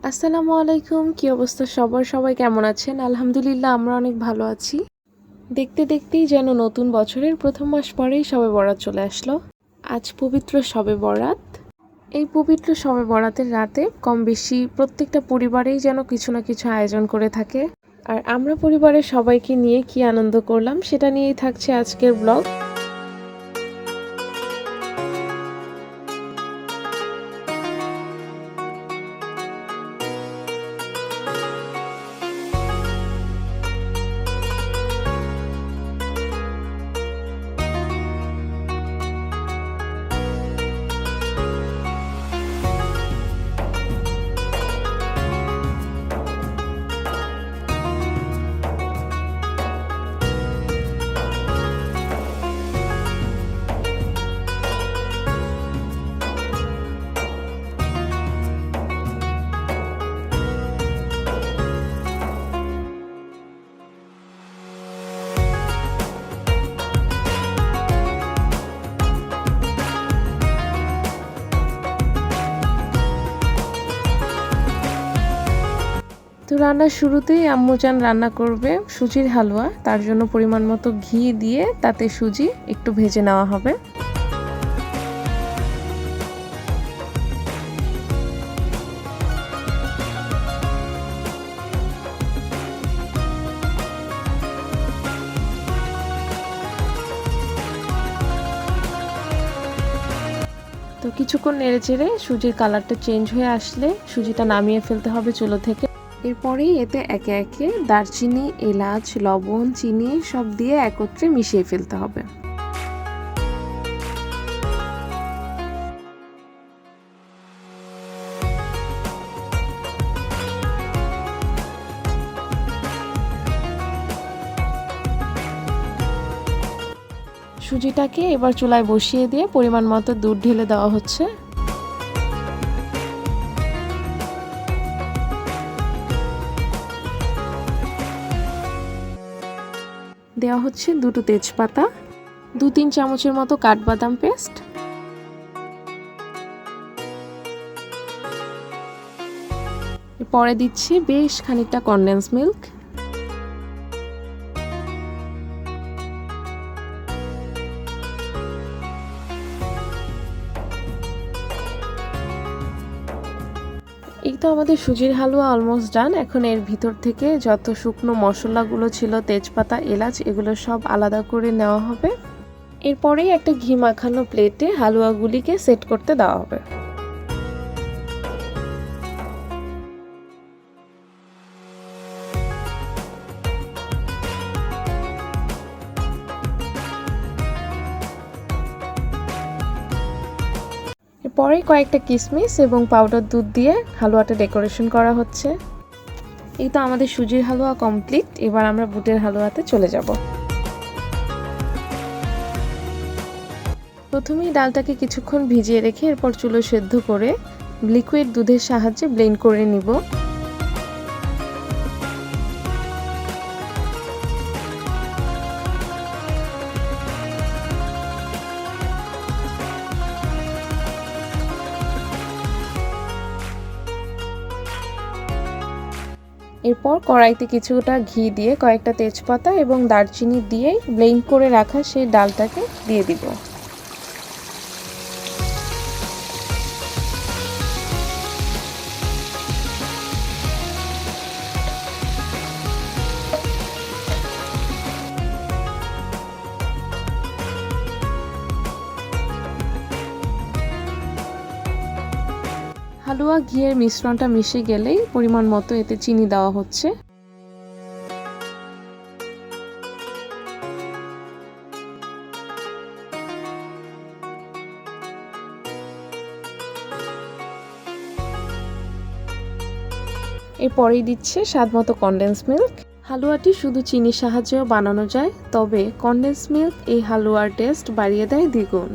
আসসালামু আলাইকুম। কি অবস্থা সবার? সবাই কেমন আছেন? আলহামদুলিল্লাহ আমরা অনেক ভালো আছি। দেখতে দেখতেই যেন নতুন বছরের প্রথম মাস পরেই শবে বরাত চলে আসলো। আজ পবিত্র শবে বরাত। এই পবিত্র শবে বরাতের রাতে কম বেশি প্রত্যেকটা পরিবারেই যেন কিছু না কিছু আয়োজন করে থাকে। আর আমরা পরিবারের সবাইকে নিয়ে কি আনন্দ করলাম সেটা নিয়েই থাকছে আজকের ব্লগ। তো রান্নার শুরুতেই আম্মুজান রান্না করবে সুজির হালুয়া। তার জন্য পরিমাণ মতো ঘি দিয়ে তাতে সুজি একটু ভেজে নেওয়া হবে। তো কিছুক্ষণ নেড়ে চেড়ে সুজির কালারটা চেঞ্জ হয়ে আসলে সুজিটা নামিয়ে ফেলতে হবে চুলো থেকে। এরপরেই এতে একে একে দারচিনি, এলাচ, লবণ, চিনি সব দিয়ে একত্রে মিশিয়ে ফেলতে হবে। সুজিটাকে এবার চুলায় বসিয়ে দিয়ে পরিমাণ মতো দুধ ঢেলে দেওয়া হচ্ছে। দেওয়া হচ্ছে দুটো তেজপাতা, 2-3 চামচের মতো কাঠবাদাম পেস্ট, পরে দিচ্ছি বেশ খানিকটা কনডেন্স মিল্ক, এই তো আমাদের সুজির হালুয়া অলমোস্ট ডান। এখন এর ভিতর থেকে যত শুকনো মশলাগুলো ছিল, তেজপাতা, এলাচ, এগুলো সব আলাদা করে নেওয়া হবে। এরপরেই একটা ঘি মাখানো প্লেটে হালুয়াগুলিকে সেট করতে দেওয়া হবে। পরে কয়েকটা কিশমিশ এবং পাউডার দুধ দিয়ে হালুয়াটা ডেকোরেশন করা হচ্ছে। এই তো আমাদের সুজির হালুয়া কমপ্লিট। এবার আমরা বুটের হালুয়াতে চলে যাব। প্রথমেই ডালটাকে কিছুক্ষণ ভিজিয়ে রেখে এরপর চুলো সেদ্ধ করে লিকুইড দুধের সাহায্যে ব্লেন্ড করে নিব। এরপর কড়াইতে কিছুটা ঘি দিয়ে কয়েকটা তেজপাতা এবং দারচিনি দিয়ে ব্লেন্ড করে রাখা সেই ডালটাকে দিয়ে দিব। হালুয়া ঘিয়ের মিশ্রণটা মিশে গেলেই পরিমাণ মতো এতে চিনি দেওয়া হচ্ছে। এরপরেই দিচ্ছে স্বাদ মতো কনডেন্স মিল্ক। হালুয়াটি শুধু চিনির সাহায্যেও বানানো যায়, তবে কনডেন্স মিল্ক এই হালুয়ার টেস্ট বাড়িয়ে দেয় দ্বিগুণ।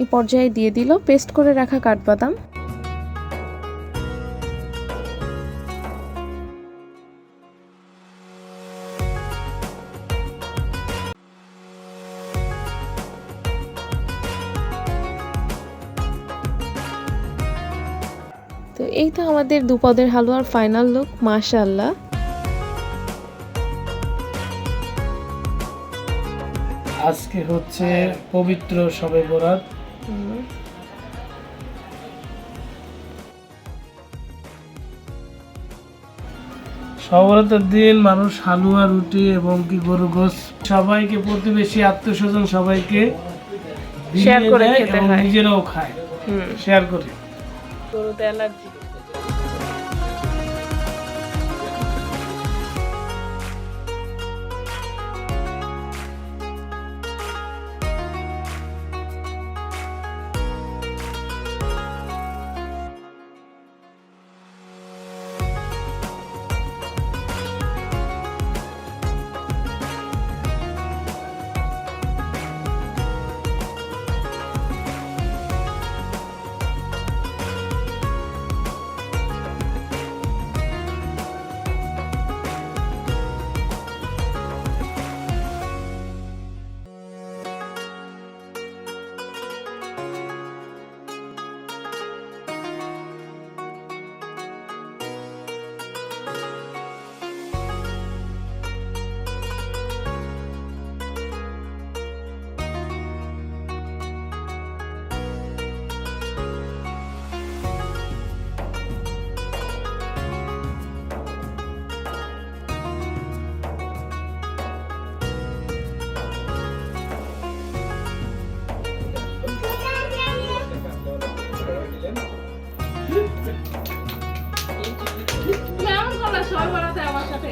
এই পর্যায়ে দিয়ে দিল পেস্ট করে রাখা কাঠবাদাম। এই তো আমাদের দুপদের হালুয়ার ফাইনাল লুক, মাশাআল্লাহ। আজকে হচ্ছে পবিত্র শবে বরাত। শবে বরাতের দিন মানুষ হালুয়া, রুটি এবং কি গরুর গোশত সবাইকে, প্রতিবেশী, আত্মীয়স্বজন সবাইকে শেয়ার দিয়ে করে দেয় খেতে এবং হয়। নিজেরাও খায়, শেয়ার করে। গরুতে অ্যালার্জি। কেমন করলা সবাই বরাতে আমার সাথে?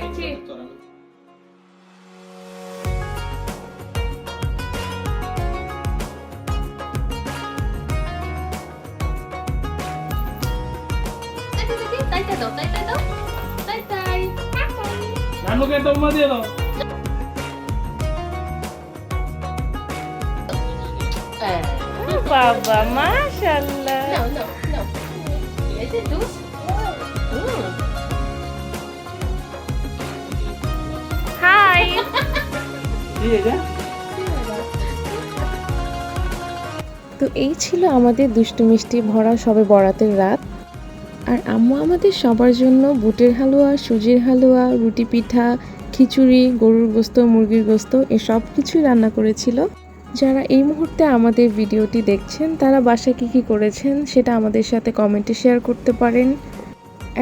নানুকে একটা উম্মা দিয়ে দাও। বাবা মাশাআল্লাহ। হাই। তো এই ছিল আমাদের দুষ্টু মিষ্টি ভরা শবে বরাতের রাত। আর আম্মু আমাদের সবার জন্য বুটের হালুয়া, সুজির হালুয়া, রুটি পিঠা, খিচুড়ি, গরুর গোস্ত, মুরগির গোস্ত এসব কিছুই রান্না করেছিল। যারা এই মুহূর্তে আমাদের ভিডিওটি দেখছেন তারা বাসায় কী করেছেন সেটা আমাদের সাথে কমেন্টে শেয়ার করতে পারেন।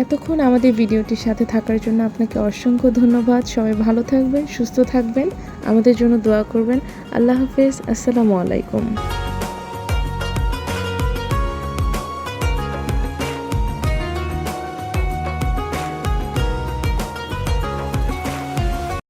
এতক্ষণ আমাদের ভিডিওটির সাথে থাকার জন্য আপনাকে অসংখ্য ধন্যবাদ। সবাই ভালো থাকবেন, সুস্থ থাকবেন, আমাদের জন্য দোয়া করবেন। আল্লাহ হাফেজ, আসসালামু আলাইকুম।